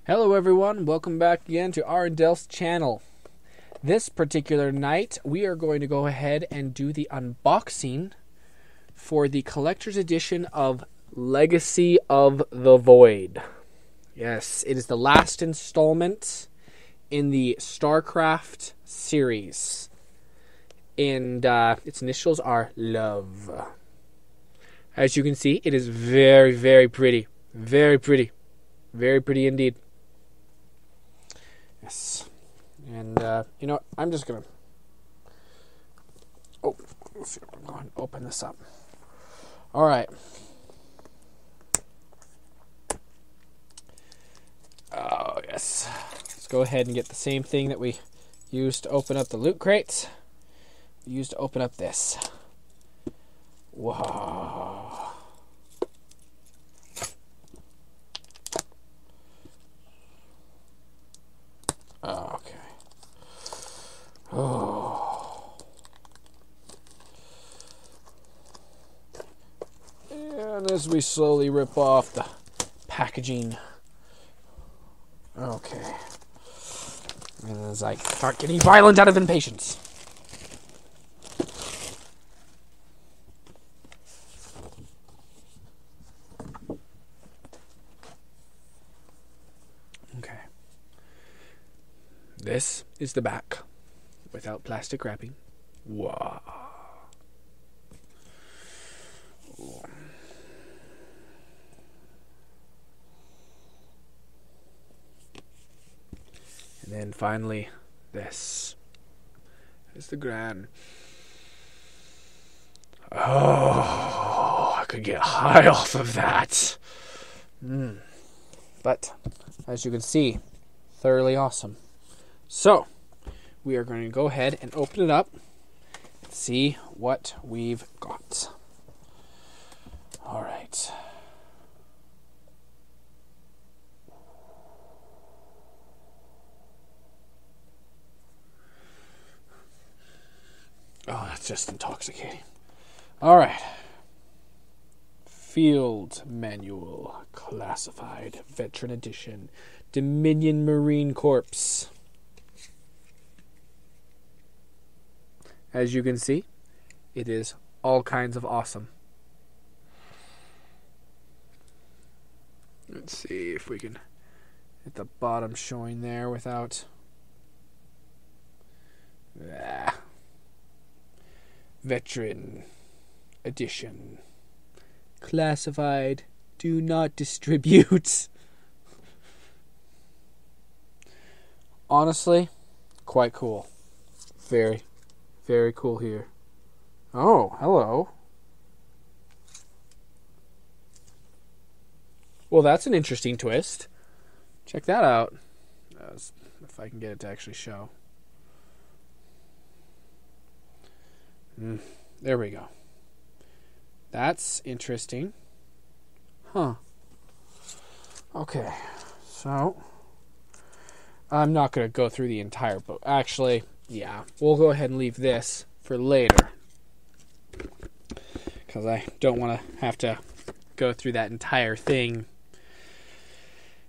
Hello everyone, welcome back again to Arendelft's channel. This particular night, we are going to go ahead and do the unboxing for the collector's edition of Legacy of the Void. Yes, it is the last installment in the StarCraft series. And its initials are Love. As you can see, it is very, very pretty. Very pretty. Very pretty indeed. Yes. And, you know what? I'm just going to... Oh, let's see. I'm going to open this up. All right. Oh, yes. Let's go ahead and get the same thing that we used to open up the loot crates. We used to open up this. Whoa. Okay. Oh. And as we slowly rip off the packaging. Okay. And as I start getting violent out of impatience. Okay. This is the back, without plastic wrapping. Wow. And then finally, this is the grand. Oh, I could get high off of that. But, as you can see, thoroughly awesome. So, we are going to go ahead and open it up and see what we've got. All right. Oh, that's just intoxicating. All right. Field Manual, Classified, Veteran Edition, Dominion Marine Corps. As you can see, it is all kinds of awesome. Let's see if we can get the bottom showing there without... Veteran Edition. Classified. Do not distribute. Honestly, quite cool. Very, very cool here. Oh, hello. Well, that's an interesting twist. Check that out. If I can get it to actually show. There we go. That's interesting. Huh. Okay. So, I'm not going to go through the entire book. Actually, yeah. We'll go ahead and leave this for later. Because I don't want to have to go through that entire thing.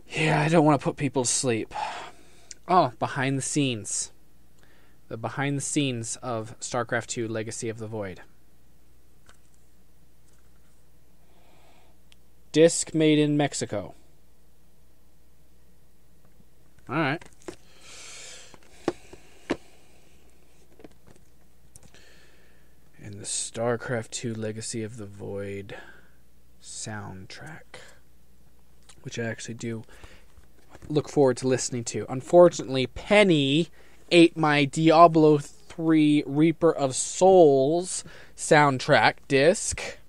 Yeah, I don't want to put people to sleep. Oh, behind the scenes. The behind the scenes of StarCraft 2 Legacy of the Void. Disc made in Mexico. Alright. And the StarCraft 2 Legacy of the Void soundtrack. Which I actually do look forward to listening to. Unfortunately, Penny ate my Diablo 3 Reaper of Souls soundtrack disc.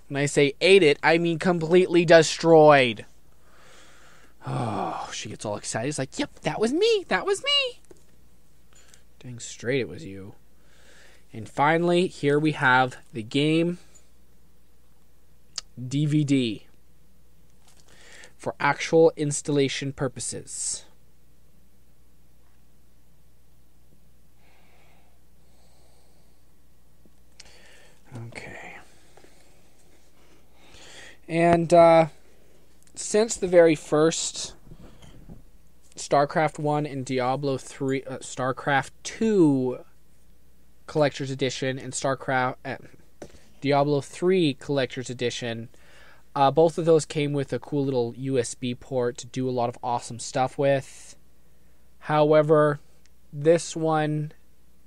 When I say ate it, I mean completely destroyed. Oh, she gets all excited. It's like, yep, that was me. That was me. Dang straight it was you. And finally, here we have the game DVD for actual installation purposes. Okay. And since the very first StarCraft 1 and Diablo 3, StarCraft 2 Collector's Edition and Diablo 3 Collector's Edition. Both of those came with a cool little USB port to do a lot of awesome stuff with. However, this one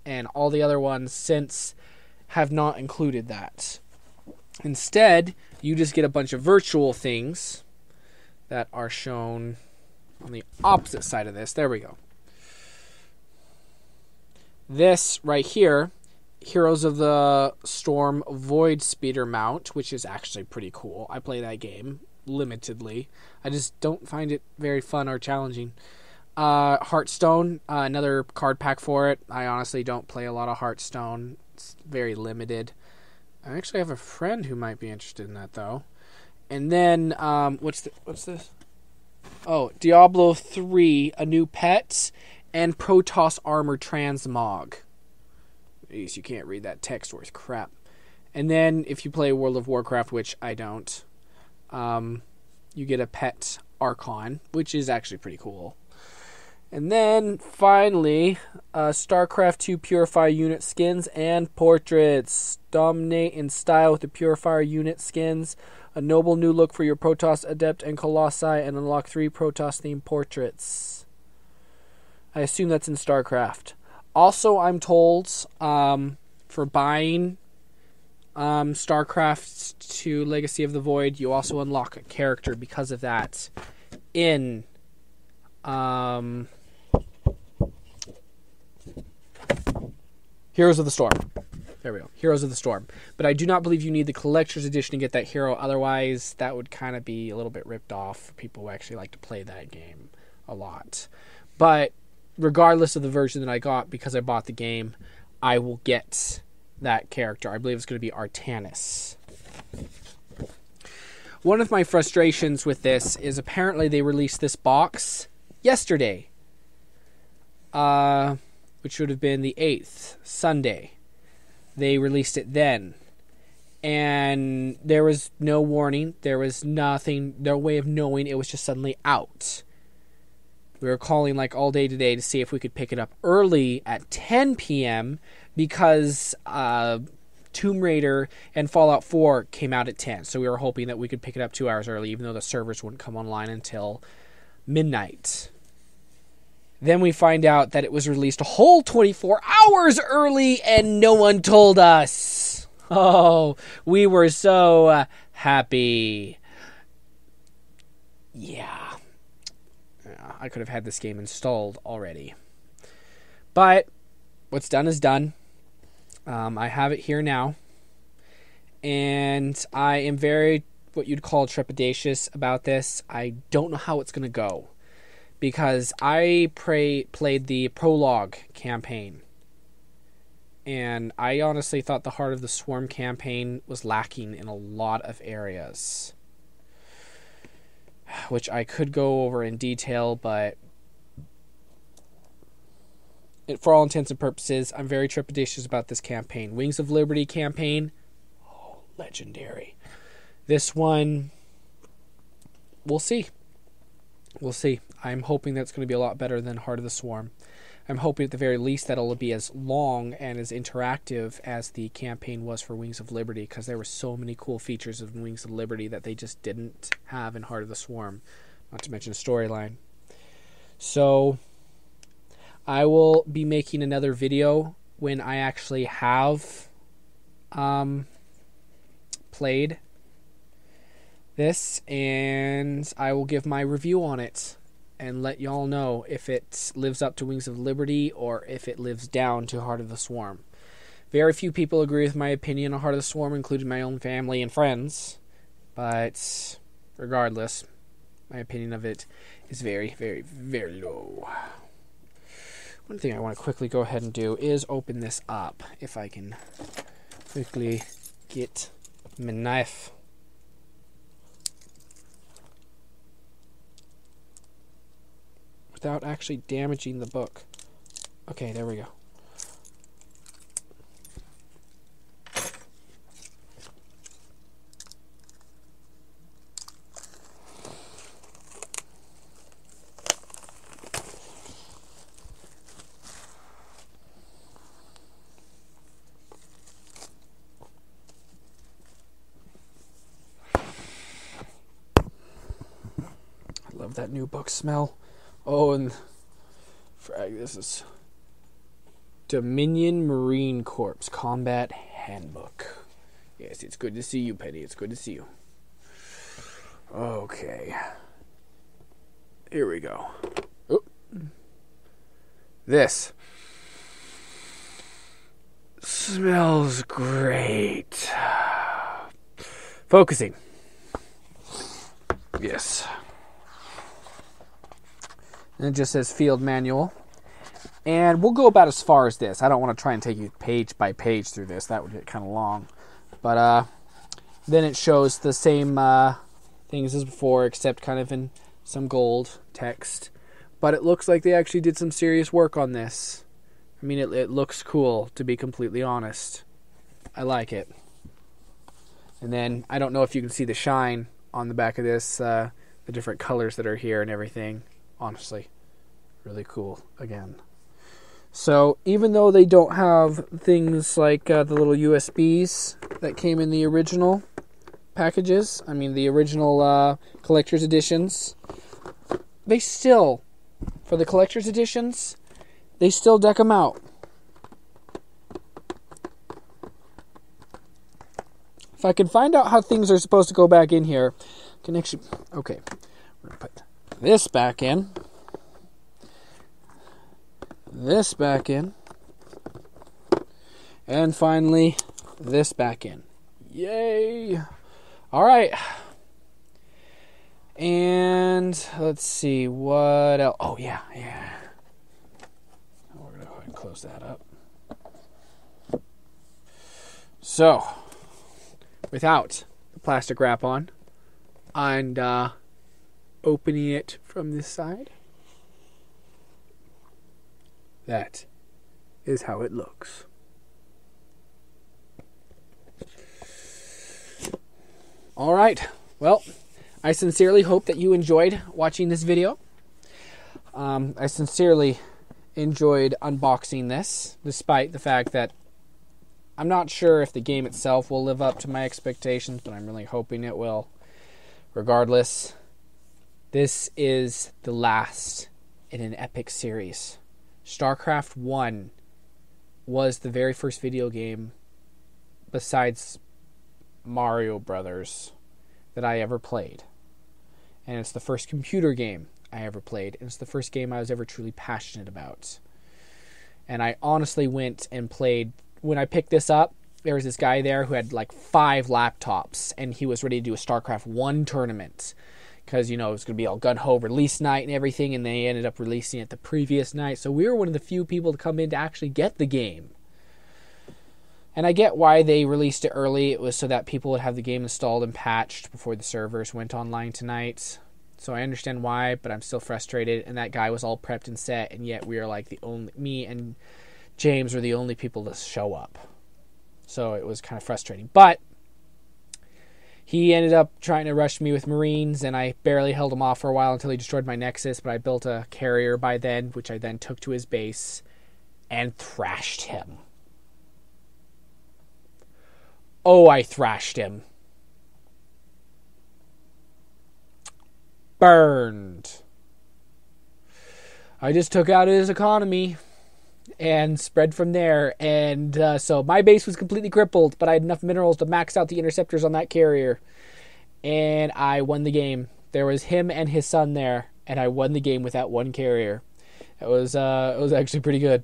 and all the other ones since have not included that. Instead, you just get a bunch of virtual things that are shown on the opposite side of this. There we go. This right here, Heroes of the Storm Void Speeder mount, which is actually pretty cool. I play that game limitedly. I just don't find it very fun or challenging. Hearthstone, another card pack for it. I honestly don't play a lot of Hearthstone. It's very limited. I actually have a friend who might be interested in that, though. And then, what's this? Oh, Diablo 3, a new pet, and Protoss Armor Transmog. Jeez, you can't read that text worth crap. And then, if you play World of Warcraft, which I don't, you get a pet Archon, which is actually pretty cool. And then, finally, StarCraft 2 Purifier unit skins and portraits. Dominate in style with the Purifier unit skins. A noble new look for your Protoss Adept and Colossi, and unlock 3 Protoss-themed portraits. I assume that's in StarCraft. Also, I'm told, for buying StarCraft 2 Legacy of the Void, you also unlock a character because of that in Heroes of the Storm. There we go. Heroes of the Storm. But I do not believe you need the Collector's Edition to get that hero. Otherwise, that would kind of be a little bit ripped off for people who actually like to play that game a lot. But regardless of the version that I got, because I bought the game, I will get that character. I believe it's going to be Artanis. One of my frustrations with this is apparently they released this box yesterday. Which would have been the 8th, Sunday. They released it then. And there was no warning. There was nothing, no way of knowing. It was just suddenly out. We were calling like all day today to see if we could pick it up early at 10 p.m. because Tomb Raider and Fallout 4 came out at 10. So we were hoping that we could pick it up 2 hours early, even though the servers wouldn't come online until midnight. Then we find out that it was released a whole 24 hours early and no one told us. Oh, we were so happy. Yeah. I could have had this game installed already. But what's done is done. I have it here now. And I am very, what you'd call trepidatious about this. I don't know how it's going to go. Because I played the prologue campaign. And I honestly thought the Heart of the Swarm campaign was lacking in a lot of areas. Which I could go over in detail, but for all intents and purposes, I'm very trepidatious about this campaign. Wings of Liberty campaign, oh, legendary. This one, we'll see. We'll see. I'm hoping that's going to be a lot better than Heart of the Swarm. I'm hoping at the very least that it'll be as long and as interactive as the campaign was for Wings of Liberty, because there were so many cool features of Wings of Liberty that they just didn't have in Heart of the Swarm, not to mention storyline. So I will be making another video when I actually have played this, and I will give my review on it and let y'all know if it lives up to Wings of Liberty or if it lives down to Heart of the Swarm. Very few people agree with my opinion on Heart of the Swarm, including my own family and friends, but regardless, my opinion of it is very, very, very low. One thing I want to quickly go ahead and do is open this up, if I can quickly get my knife. Without actually damaging the book. Okay, there we go. love that new book smell. Oh, and frag, this is Dominion Marine Corps Combat Handbook. Yes, it's good to see you, Penny. It's good to see you. Okay. Here we go. Oop. This smells great. Focusing. Yes. And it just says field manual. And we'll go about as far as this. I don't want to try and take you page by page through this. That would get kind of long. But then it shows the same things as before, except kind of in some gold text. But it looks like they actually did some serious work on this. I mean, it looks cool, to be completely honest. I like it. And then, I don't know if you can see the shine on the back of this, the different colors that are here and everything. Honestly, really cool, again. So, even though they don't have things like the little USBs that came in the original packages, I mean the original collector's editions, they still, for the collector's editions, they still deck them out. If I can find out how things are supposed to go back in here, I can actually, okay, we're going to put this back in. This back in, and finally this back in. Yay! All right, and let's see what else. Oh yeah. We're gonna go ahead and close that up. So, without the plastic wrap on, and opening it from this side. That is how it looks. All right. Well, I sincerely hope that you enjoyed watching this video. I sincerely enjoyed unboxing this, despite the fact that I'm not sure if the game itself will live up to my expectations, but I'm really hoping it will. Regardless, this is the last in an epic series. StarCraft 1 was the very first video game besides Mario Brothers that I ever played. And it's the first computer game I ever played. And it's the first game I was ever truly passionate about. And I honestly went and played. When I picked this up, there was this guy there who had like 5 laptops. And he was ready to do a StarCraft 1 tournament. Because, you know, it was going to be all gun-ho release night and everything, and they ended up releasing it the previous night. So we were one of the few people to come in to actually get the game. And I get why they released it early. It was so that people would have the game installed and patched before the servers went online tonight. So I understand why, but I'm still frustrated. And that guy was all prepped and set, and yet we are like the only... Me and James were the only people to show up. So it was kind of frustrating. But he ended up trying to rush me with Marines, and I barely held him off for a while until he destroyed my Nexus, but I built a carrier by then, which I then took to his base and thrashed him. Oh, I thrashed him. Burned. I just took out his economy and spread from there. And so my base was completely crippled, but I had enough minerals to max out the interceptors on that carrier. And I won the game. There was him and his son there, and I won the game with that one carrier. It was actually pretty good.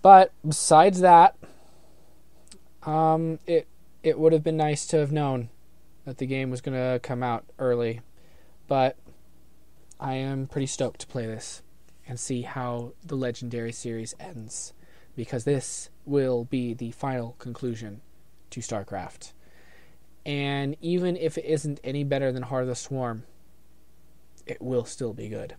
But besides that, it would have been nice to have known that the game was going to come out early. But I am pretty stoked to play this and see how the Legendary series ends, because this will be the final conclusion to StarCraft. And even if it isn't any better than Heart of the Swarm, it will still be good.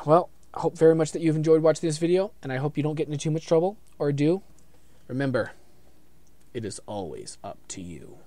Well, I hope very much that you've enjoyed watching this video, and I hope you don't get into too much trouble, or do. Remember, it is always up to you.